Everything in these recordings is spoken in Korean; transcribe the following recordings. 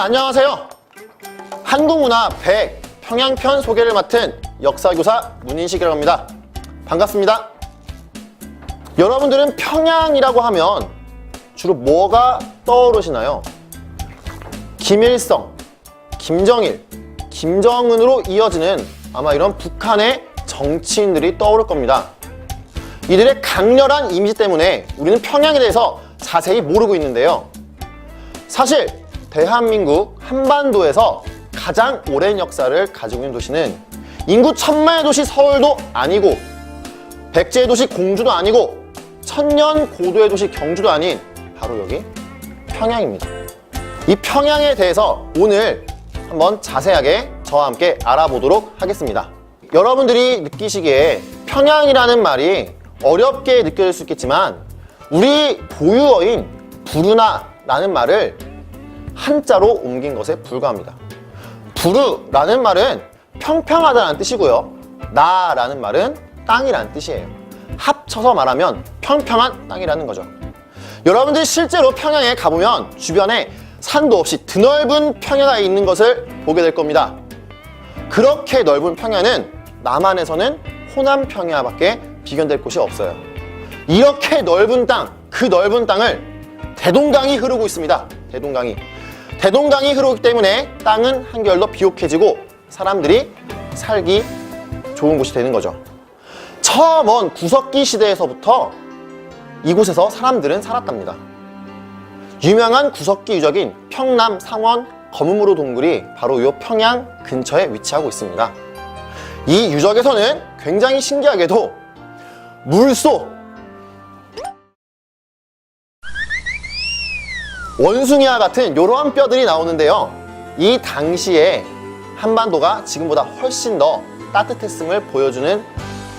안녕하세요. 한국문화 100 평양편 소개를 맡은 역사교사 문인식이라고 합니다. 반갑습니다. 여러분들은 평양이라고 하면 주로 뭐가 떠오르시나요? 김일성, 김정일, 김정은으로 이어지는 아마 이런 북한의 정치인들이 떠오를 겁니다. 이들의 강렬한 이미지 때문에 우리는 평양에 대해서 자세히 모르고 있는데요. 사실 대한민국 한반도에서 가장 오랜 역사를 가지고 있는 도시는 인구 1000만의 도시 서울도 아니고 백제의 도시 공주도 아니고 천년 고도의 도시 경주도 아닌 바로 여기 평양입니다. 이 평양에 대해서 오늘 한번 자세하게 저와 함께 알아보도록 하겠습니다. 여러분들이 느끼시기에 평양이라는 말이 어렵게 느껴질 수 있겠지만 우리 고유어인 부르나라는 말을 한자로 옮긴 것에 불과합니다. 부르라는 말은 평평하다는 뜻이고요. 나라는 말은 땅이라는 뜻이에요. 합쳐서 말하면 평평한 땅이라는 거죠. 여러분들이 실제로 평양에 가보면 주변에 산도 없이 드넓은 평야가 있는 것을 보게 될 겁니다. 그렇게 넓은 평야는 남한에서는 호남 평야밖에 비견될 곳이 없어요. 이렇게 넓은 땅, 그 넓은 땅을 대동강이 흐르고 있습니다. 대동강이 흐르기 때문에 땅은 한결 더 비옥해지고 사람들이 살기 좋은 곳이 되는 거죠. 저 먼 구석기 시대에서부터 이곳에서 사람들은 살았답니다. 유명한 구석기 유적인 평남 상원 검은무로 동굴이 바로 이 평양 근처에 위치하고 있습니다. 이 유적에서는 굉장히 신기하게도 물소, 원숭이와 같은 이러한 뼈들이 나오는데요. 이 당시에 한반도가 지금보다 훨씬 더 따뜻했음을 보여주는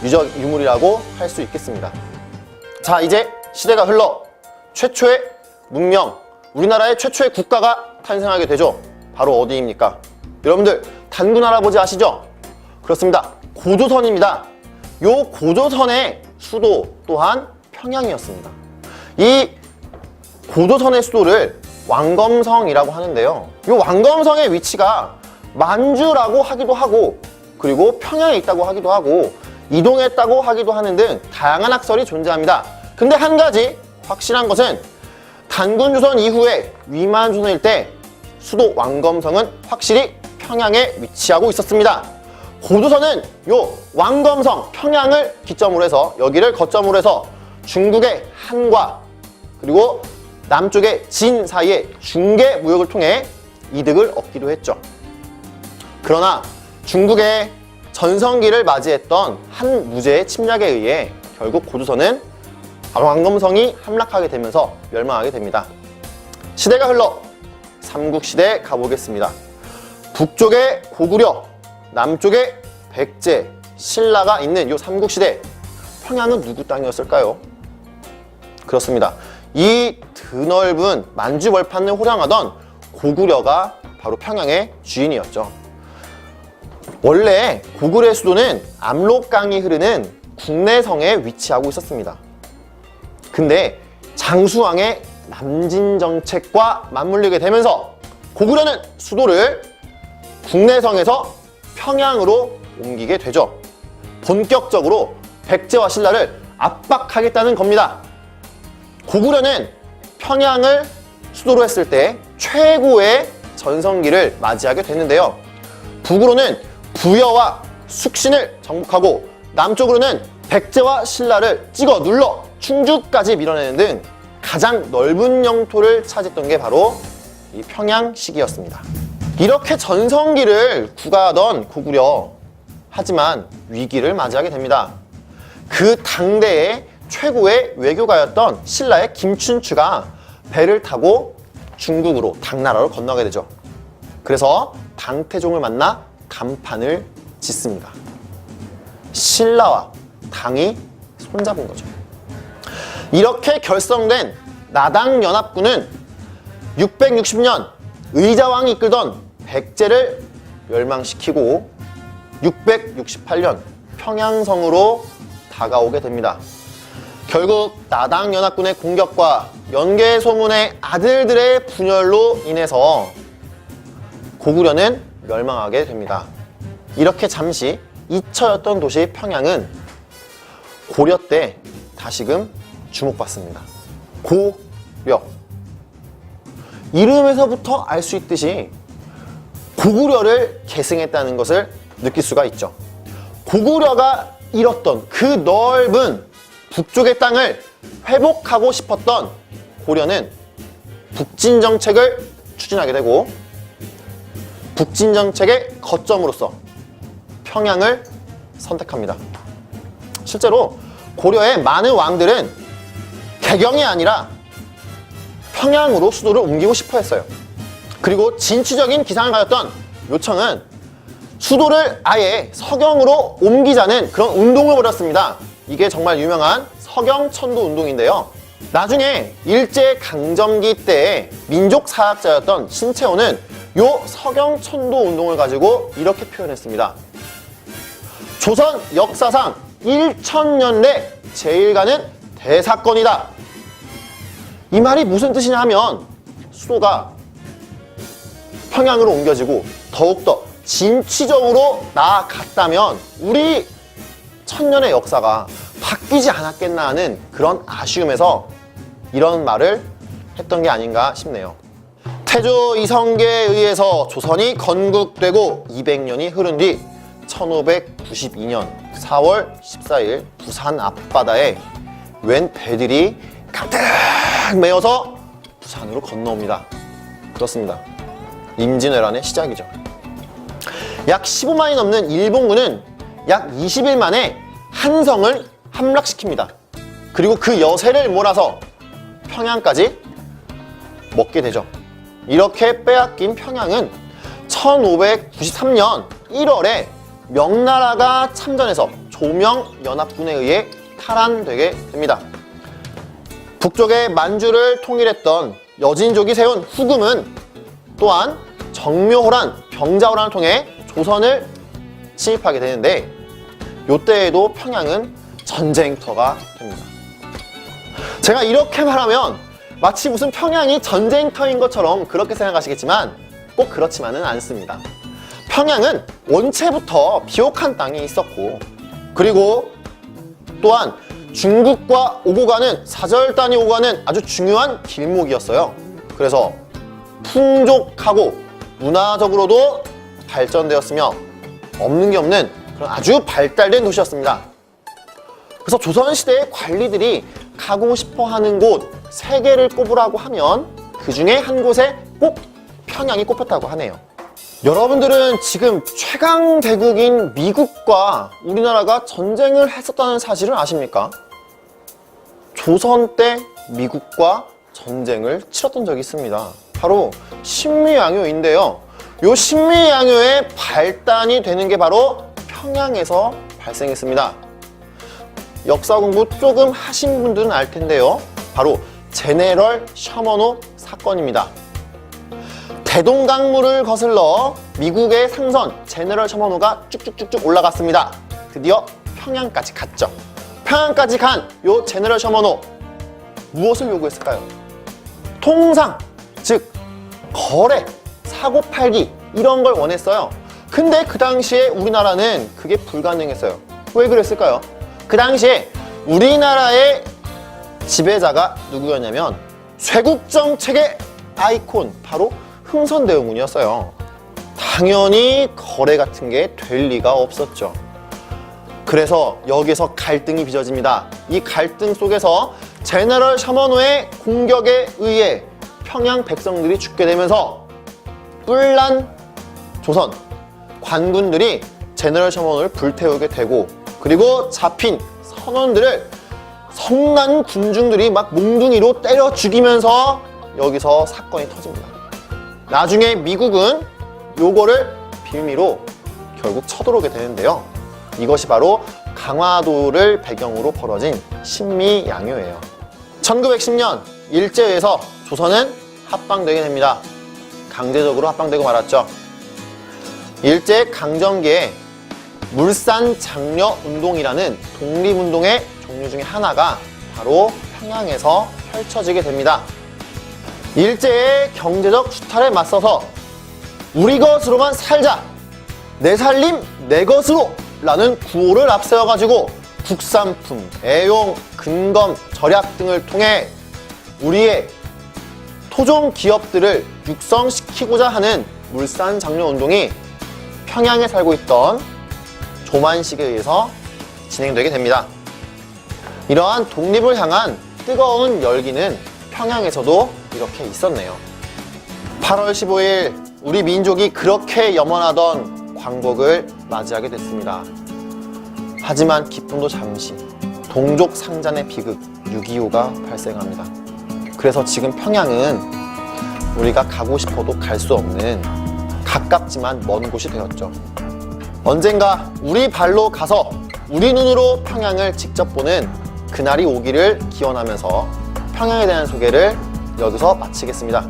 유적 유물이라고 할 수 있겠습니다. 자, 이제 시대가 흘러 최초의 문명, 우리나라의 최초의 국가가 탄생하게 되죠. 바로 어디입니까? 여러분들 단군 할아버지 아시죠? 그렇습니다. 고조선입니다. 요 고조선의 수도 또한 평양이었습니다. 이 고조선의 수도를 왕검성이라고 하는데요. 이 왕검성의 위치가 만주라고 하기도 하고 그리고 평양에 있다고 하기도 하고 이동했다고 하기도 하는 등 다양한 학설이 존재합니다. 근데 한 가지 확실한 것은 단군조선 이후에 위만조선일 때 수도 왕검성은 확실히 평양에 위치하고 있었습니다. 고조선은 요 왕검성 평양을 기점으로 해서 여기를 거점으로 해서 중국의 한과 그리고 남쪽의 진 사이의 중개 무역을 통해 이득을 얻기도 했죠. 그러나 중국의 전성기를 맞이했던 한 무제의 침략에 의해 결국 고조선은 왕검성이 함락하게 되면서 멸망하게 됩니다. 시대가 흘러 삼국시대에 가보겠습니다. 북쪽에 고구려, 남쪽에 백제, 신라가 있는 이 삼국시대, 평양은 누구 땅이었을까요? 그렇습니다. 이 드넓은 만주벌판을 호령하던 고구려가 바로 평양의 주인이었죠. 원래 고구려의 수도는 압록강이 흐르는 국내성에 위치하고 있었습니다. 근데 장수왕의 남진정책과 맞물리게 되면서 고구려는 수도를 국내성에서 평양으로 옮기게 되죠. 본격적으로 백제와 신라를 압박하겠다는 겁니다. 고구려는 평양을 수도로 했을 때 최고의 전성기를 맞이하게 됐는데요. 북으로는 부여와 숙신을 정복하고 남쪽으로는 백제와 신라를 찍어 눌러 충주까지 밀어내는 등 가장 넓은 영토를 차지했던 게 바로 이 평양 시기였습니다. 이렇게 전성기를 구가하던 고구려, 하지만 위기를 맞이하게 됩니다. 그 당대의 최고의 외교가였던 신라의 김춘추가 배를 타고 중국으로 당나라로 건너게 되죠. 그래서 당태종을 만나 간판을 짓습니다. 신라와 당이 손잡은 거죠. 이렇게 결성된 나당연합군은 660년 의자왕이 이끌던 백제를 멸망시키고 668년 평양성으로 다가오게 됩니다. 결국 나당연합군의 공격과 연개소문의 아들들의 분열로 인해서 고구려는 멸망하게 됩니다. 이렇게 잠시 잊혀졌던 도시 평양은 고려 때 다시금 주목받습니다. 고려. 이름에서부터 알 수 있듯이 고구려를 계승했다는 것을 느낄 수가 있죠. 고구려가 잃었던 그 넓은 북쪽의 땅을 회복하고 싶었던 고려는 북진 정책을 추진하게 되고, 북진 정책의 거점으로서 평양을 선택합니다. 실제로 고려의 많은 왕들은 개경이 아니라 평양으로 수도를 옮기고 싶어 했어요. 그리고 진취적인 기상을 가졌던 요청은 수도를 아예 서경으로 옮기자는 그런 운동을 벌였습니다. 이게 정말 유명한 서경천도 운동인데요. 나중에 일제강점기 때의 민족사학자였던 신채호는 요 서경천도 운동을 가지고 이렇게 표현했습니다. 조선 역사상 1000년 내 제일 가는 대사건이다. 이 말이 무슨 뜻이냐 하면 수도가 평양으로 옮겨지고 더욱더 진취적으로 나아갔다면 우리 천년의 역사가 바뀌지 않았겠나 하는 그런 아쉬움에서 이런 말을 했던 게 아닌가 싶네요. 태조 이성계에 의해서 조선이 건국되고 200년이 흐른 뒤 1592년 4월 14일 부산 앞바다에 웬 배들이 가득 메어서 부산으로 건너옵니다. 그렇습니다. 임진왜란의 시작이죠. 약 15만이 넘는 일본군은 약 20일 만에 한성을 함락시킵니다. 그리고 그 여세를 몰아서 평양까지 먹게 되죠. 이렇게 빼앗긴 평양은 1593년 1월에 명나라가 참전해서 조명연합군에 의해 탈환되게 됩니다. 북쪽의 만주를 통일했던 여진족이 세운 후금은 또한 정묘호란, 병자호란을 통해 조선을 침입하게 되는데, 이때에도 평양은 전쟁터가 됩니다. 제가 이렇게 말하면 마치 무슨 평양이 전쟁터인 것처럼 그렇게 생각하시겠지만 꼭 그렇지만은 않습니다. 평양은 원체부터 비옥한 땅이 있었고, 그리고 또한 중국과 오고 가는, 사절단이 오고 가는 아주 중요한 길목이었어요. 그래서 풍족하고 문화적으로도 발전되었으며 없는 게 없는 그런 아주 발달된 도시였습니다. 그래서 조선시대의 관리들이 가고 싶어 하는 곳 3개를 꼽으라고 하면 그 중에 한 곳에 꼭 평양이 꼽혔다고 하네요. 여러분들은 지금 최강 대국인 미국과 우리나라가 전쟁을 했었다는 사실을 아십니까? 조선 때 미국과 전쟁을 치렀던 적이 있습니다. 바로 신미양요인데요. 요 신미양요의 발단이 되는 게 바로 평양에서 발생했습니다. 역사 공부 조금 하신 분들은 알 텐데요. 바로 제네럴 셔먼호 사건입니다. 대동강물을 거슬러 미국의 상선 제네럴 셔먼호가 쭉쭉쭉쭉 올라갔습니다. 드디어 평양까지 갔죠. 평양까지 간 요 제네럴 셔먼호, 무엇을 요구했을까요? 통상, 즉 거래, 사고 팔기 이런 걸 원했어요. 근데 그 당시에 우리나라는 그게 불가능했어요. 왜 그랬을까요? 그 당시에 우리나라의 지배자가 누구였냐면 쇄국정책의 아이콘, 바로 흥선대원군이었어요. 당연히 거래 같은 게 될 리가 없었죠. 그래서 여기서 갈등이 빚어집니다. 이 갈등 속에서 제너럴 셔먼호의 공격에 의해 평양 백성들이 죽게 되면서 뿔난 조선 관군들이 제너럴 셔먼호를 불태우게 되고, 그리고 잡힌 선원들을 성난 군중들이 막 몽둥이로 때려 죽이면서 여기서 사건이 터집니다. 나중에 미국은 요거를 빌미로 결국 쳐들어오게 되는데요. 이것이 바로 강화도를 배경으로 벌어진 신미양요예요. 1910년 일제에서 조선은 합방되게 됩니다. 강제적으로 합방되고 말았죠. 일제 강점기에 물산장려운동이라는 독립운동의 종류 중에 하나가 바로 평양에서 펼쳐지게 됩니다. 일제의 경제적 수탈에 맞서서 우리 것으로만 살자, 내 살림 내 것으로 라는 구호를 앞세워가지고 국산품, 애용, 근검, 절약 등을 통해 우리의 토종 기업들을 육성시키고자 하는 물산장려운동이 평양에 살고 있던 조만식에 의해서 진행되게 됩니다. 이러한 독립을 향한 뜨거운 열기는 평양에서도 이렇게 있었네요. 8월 15일 우리 민족이 그렇게 염원하던 광복을 맞이하게 됐습니다. 하지만 기쁨도 잠시, 동족 상잔의 비극 6.25가 발생합니다. 그래서 지금 평양은 우리가 가고 싶어도 갈 수 없는 가깝지만 먼 곳이 되었죠. 언젠가 우리 발로 가서 우리 눈으로 평양을 직접 보는 그날이 오기를 기원하면서 평양에 대한 소개를 여기서 마치겠습니다.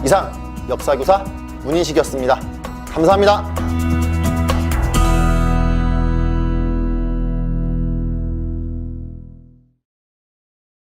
이상 역사교사 문인식이었습니다. 감사합니다.